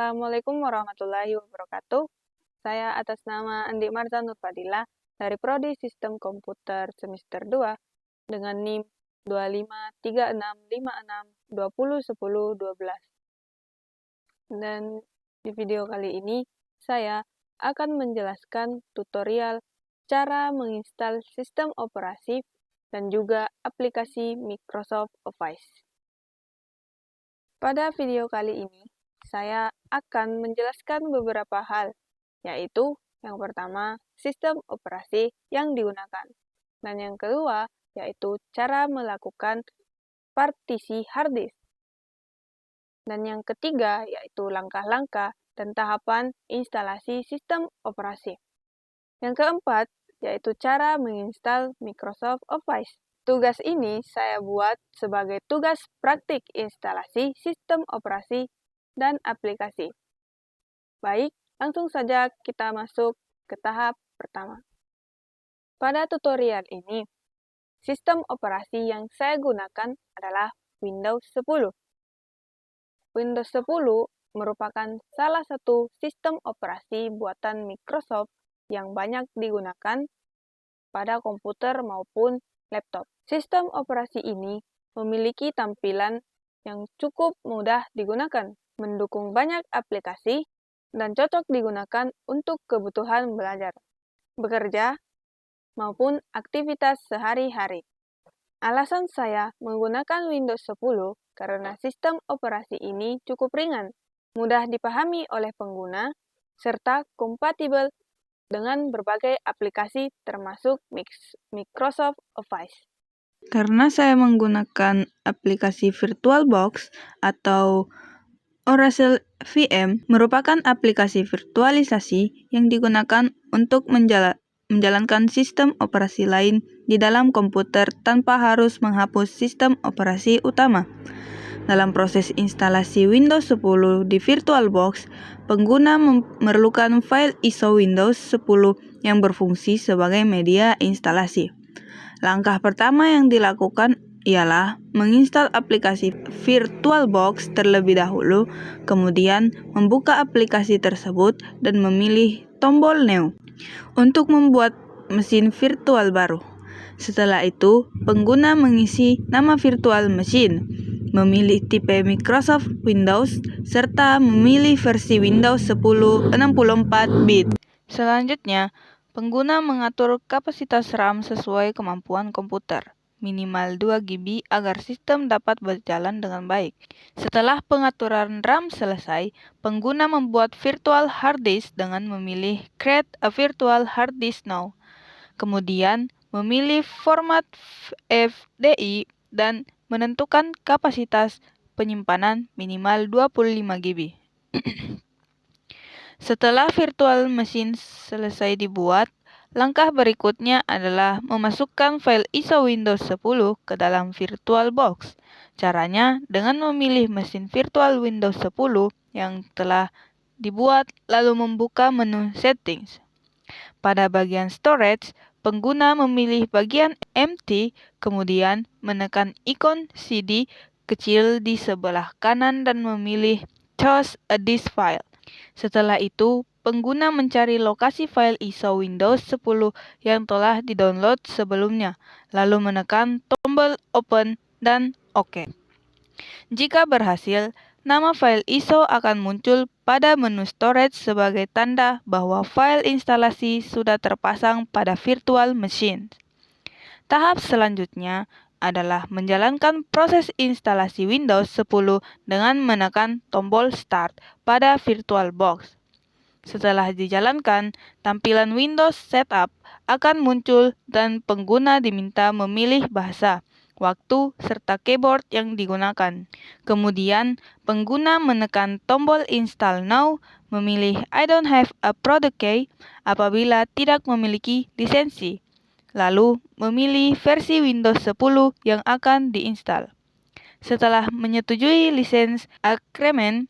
Assalamualaikum warahmatullahi wabarakatuh. Saya atas nama Andi Marza Nurfadila dari Prodi Sistem Komputer Semester 2 dengan NIM 253656201012. Dan di video kali ini saya akan menjelaskan tutorial cara menginstal sistem operasi dan juga aplikasi Microsoft Office. Pada video kali ini, saya akan menjelaskan beberapa hal, yaitu yang pertama, sistem operasi yang digunakan. Dan yang kedua, yaitu cara melakukan partisi hard disk. Dan yang ketiga, yaitu langkah-langkah dan tahapan instalasi sistem operasi. Yang keempat, yaitu cara menginstal Microsoft Office. Tugas ini saya buat sebagai tugas praktik instalasi sistem operasi dan aplikasi. Baik, langsung saja kita masuk ke tahap pertama. Pada tutorial ini, sistem operasi yang saya gunakan adalah Windows 10. Windows 10 merupakan salah satu sistem operasi buatan Microsoft yang banyak digunakan pada komputer maupun laptop. Sistem operasi ini memiliki tampilan yang cukup mudah digunakan, mendukung banyak aplikasi, dan cocok digunakan untuk kebutuhan belajar, bekerja, maupun aktivitas sehari-hari. Alasan saya menggunakan Windows 10 karena sistem operasi ini cukup ringan, mudah dipahami oleh pengguna, serta kompatibel dengan berbagai aplikasi termasuk Microsoft Office. Karena saya menggunakan aplikasi VirtualBox atau Oracle VM merupakan aplikasi virtualisasi yang digunakan untuk menjalankan sistem operasi lain di dalam komputer tanpa harus menghapus sistem operasi utama. Dalam proses instalasi Windows 10 di VirtualBox, pengguna memerlukan file ISO Windows 10 yang berfungsi sebagai media instalasi. Langkah pertama yang dilakukan ialah menginstal aplikasi VirtualBox terlebih dahulu, kemudian membuka aplikasi tersebut dan memilih tombol New untuk membuat mesin virtual baru. Setelah itu, pengguna mengisi nama virtual mesin, memilih tipe Microsoft Windows, serta memilih versi Windows 10 64-bit. Selanjutnya, pengguna mengatur kapasitas RAM sesuai kemampuan komputer, minimal 2 GB agar sistem dapat berjalan dengan baik. Setelah pengaturan RAM selesai, pengguna membuat virtual hard disk dengan memilih Create a Virtual Hard Disk Now. Kemudian, memilih format FDI dan menentukan kapasitas penyimpanan minimal 25 GB. Setelah virtual mesin selesai dibuat, langkah berikutnya adalah memasukkan file ISO Windows 10 ke dalam VirtualBox. Caranya dengan memilih mesin virtual Windows 10 yang telah dibuat lalu membuka menu Settings. Pada bagian Storage, pengguna memilih bagian Empty, kemudian menekan ikon CD kecil di sebelah kanan dan memilih Choose a Disk File. Setelah itu, pengguna mencari lokasi file ISO Windows 10 yang telah di-download sebelumnya, lalu menekan tombol Open dan OK. Jika berhasil, nama file ISO akan muncul pada menu storage sebagai tanda bahwa file instalasi sudah terpasang pada virtual machine. Tahap selanjutnya adalah menjalankan proses instalasi Windows 10 dengan menekan tombol Start pada VirtualBox. Setelah dijalankan, tampilan Windows Setup akan muncul dan pengguna diminta memilih bahasa, waktu, serta keyboard yang digunakan. Kemudian, pengguna menekan tombol Install Now, memilih I don't have a product key apabila tidak memiliki lisensi, lalu memilih versi Windows 10 yang akan diinstal. Setelah menyetujui lisensi agreement,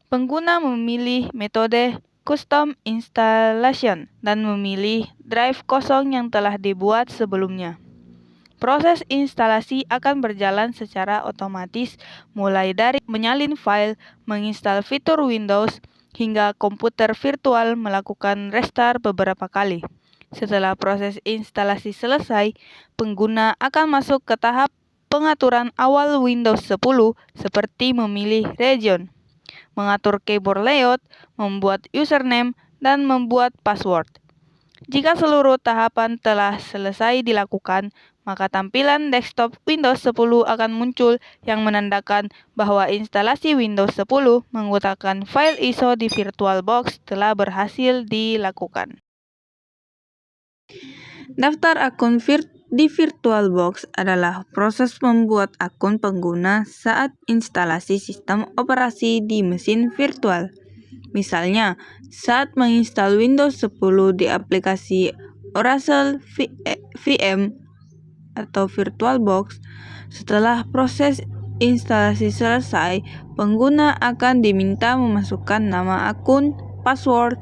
pengguna memilih metode Custom Installation dan memilih drive kosong yang telah dibuat sebelumnya. Proses instalasi akan berjalan secara otomatis, mulai dari menyalin file, menginstal fitur Windows, hingga komputer virtual melakukan restart beberapa kali. Setelah proses instalasi selesai, pengguna akan masuk ke tahap pengaturan awal Windows 10 seperti memilih region, mengatur keyboard layout, membuat username, dan membuat password. Jika seluruh tahapan telah selesai dilakukan, maka tampilan desktop Windows 10 akan muncul yang menandakan bahwa instalasi Windows 10 menggunakan file ISO di VirtualBox telah berhasil dilakukan. Daftar akun di VirtualBox adalah proses membuat akun pengguna saat instalasi sistem operasi di mesin virtual. Misalnya, saat menginstal Windows 10 di aplikasi Oracle VM atau VirtualBox, setelah proses instalasi selesai, pengguna akan diminta memasukkan nama akun, password,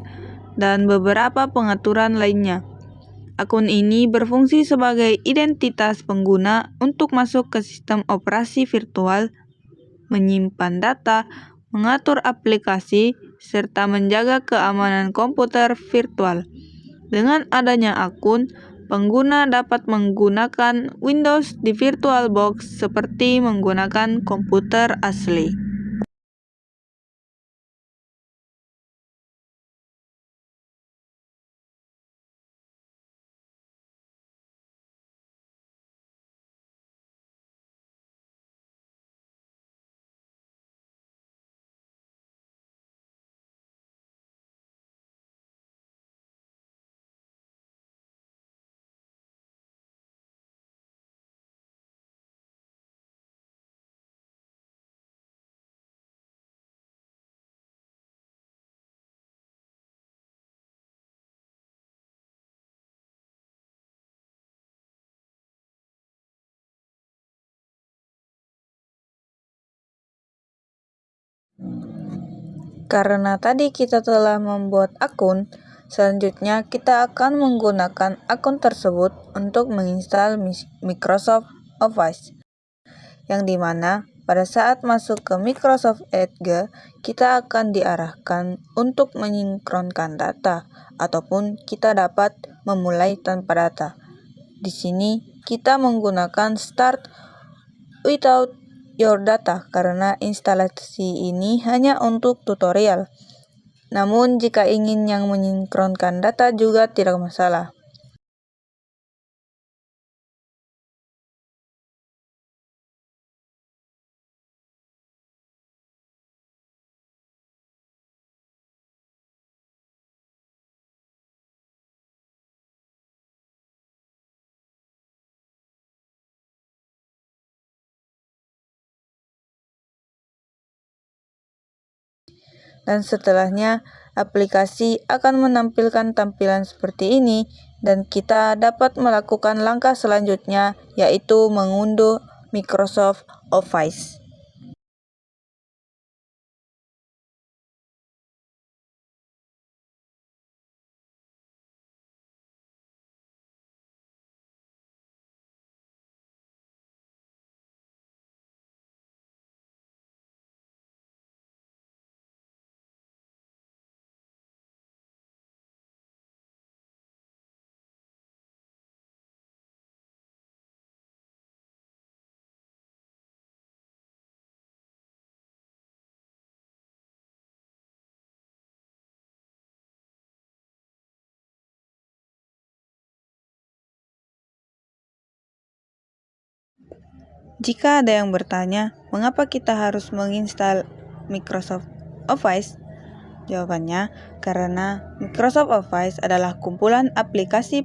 dan beberapa pengaturan lainnya. Akun ini berfungsi sebagai identitas pengguna untuk masuk ke sistem operasi virtual, menyimpan data, mengatur aplikasi, serta menjaga keamanan komputer virtual. Dengan adanya akun, pengguna dapat menggunakan Windows di VirtualBox seperti menggunakan komputer asli. Karena tadi kita telah membuat akun, selanjutnya kita akan menggunakan akun tersebut untuk menginstal Microsoft Office, yang dimana pada saat masuk ke Microsoft Edge, kita akan diarahkan untuk menyinkronkan data, ataupun kita dapat memulai tanpa data. Di sini kita menggunakan Start Without Your Data karena instalasi ini hanya untuk tutorial. Namun jika ingin yang menyinkronkan data juga tidak masalah. Dan setelahnya, aplikasi akan menampilkan tampilan seperti ini dan kita dapat melakukan langkah selanjutnya, yaitu mengunduh Microsoft Office. Jika ada yang bertanya, mengapa kita harus menginstal Microsoft Office? Jawabannya, karena Microsoft Office adalah kumpulan aplikasi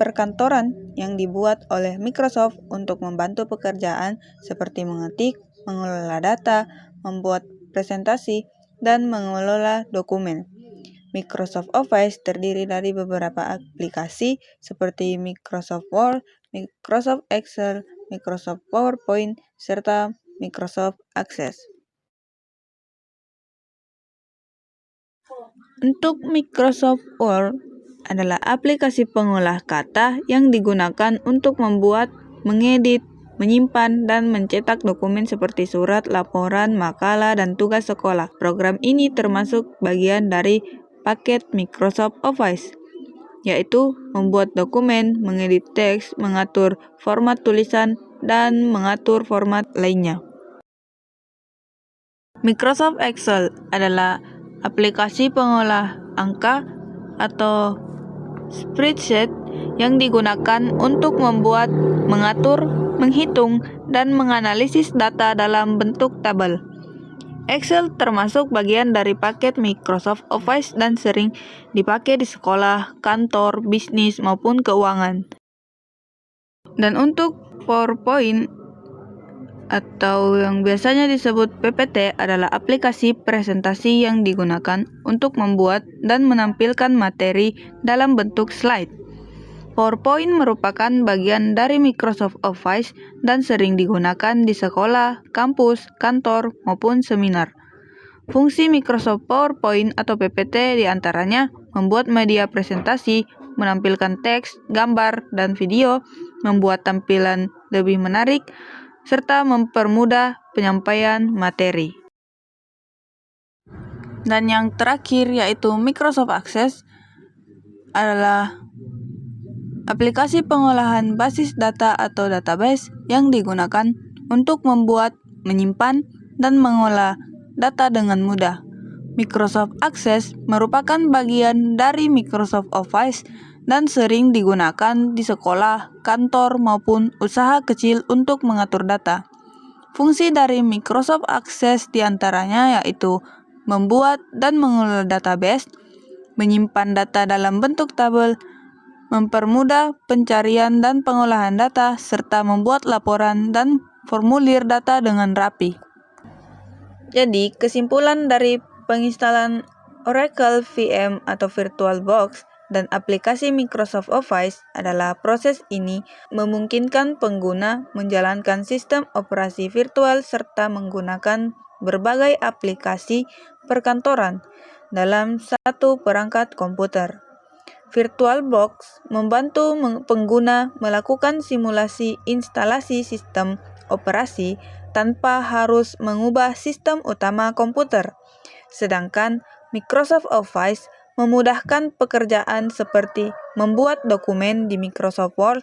perkantoran yang dibuat oleh Microsoft untuk membantu pekerjaan seperti mengetik, mengelola data, membuat presentasi, dan mengelola dokumen. Microsoft Office terdiri dari beberapa aplikasi seperti Microsoft Word, Microsoft Excel, Microsoft PowerPoint, serta Microsoft Access. Untuk Microsoft Word adalah aplikasi pengolah kata yang digunakan untuk membuat mengedit, menyimpan, dan mencetak dokumen seperti surat, laporan, makalah, dan tugas sekolah. Program ini termasuk bagian dari paket Microsoft Office, yaitu membuat dokumen, mengedit teks, mengatur format tulisan, dan mengatur format lainnya. Microsoft Excel adalah aplikasi pengolah angka atau spreadsheet yang digunakan untuk membuat, mengatur, menghitung, dan menganalisis data dalam bentuk tabel. Excel termasuk bagian dari paket Microsoft Office dan sering dipakai di sekolah, kantor, bisnis, maupun keuangan. Dan untuk PowerPoint atau yang biasanya disebut PPT adalah aplikasi presentasi yang digunakan untuk membuat dan menampilkan materi dalam bentuk slide. PowerPoint merupakan bagian dari Microsoft Office dan sering digunakan di sekolah, kampus, kantor, maupun seminar. Fungsi Microsoft PowerPoint atau PPT diantaranya membuat media presentasi, menampilkan teks, gambar, dan video, membuat tampilan lebih menarik, serta mempermudah penyampaian materi. Dan yang terakhir yaitu Microsoft Access adalah aplikasi pengolahan basis data atau database yang digunakan untuk membuat, menyimpan, dan mengolah data dengan mudah. Microsoft Access merupakan bagian dari Microsoft Office dan sering digunakan di sekolah, kantor, maupun usaha kecil untuk mengatur data. Fungsi dari Microsoft Access diantaranya yaitu membuat dan mengelola database, menyimpan data dalam bentuk tabel, mempermudah pencarian dan pengolahan data, serta membuat laporan dan formulir data dengan rapi. Jadi, kesimpulan dari penginstalan Oracle VM atau VirtualBox dan aplikasi Microsoft Office adalah proses ini memungkinkan pengguna menjalankan sistem operasi virtual serta menggunakan berbagai aplikasi perkantoran dalam satu perangkat komputer. VirtualBox membantu pengguna melakukan simulasi instalasi sistem operasi tanpa harus mengubah sistem utama komputer. Sedangkan Microsoft Office memudahkan pekerjaan seperti membuat dokumen di Microsoft Word,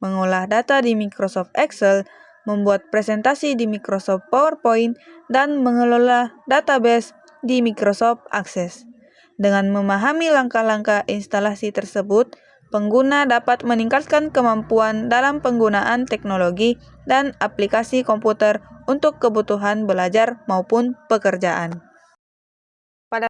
mengolah data di Microsoft Excel, membuat presentasi di Microsoft PowerPoint, dan mengelola database di Microsoft Access. Dengan memahami langkah-langkah instalasi tersebut, pengguna dapat meningkatkan kemampuan dalam penggunaan teknologi dan aplikasi komputer untuk kebutuhan belajar maupun pekerjaan.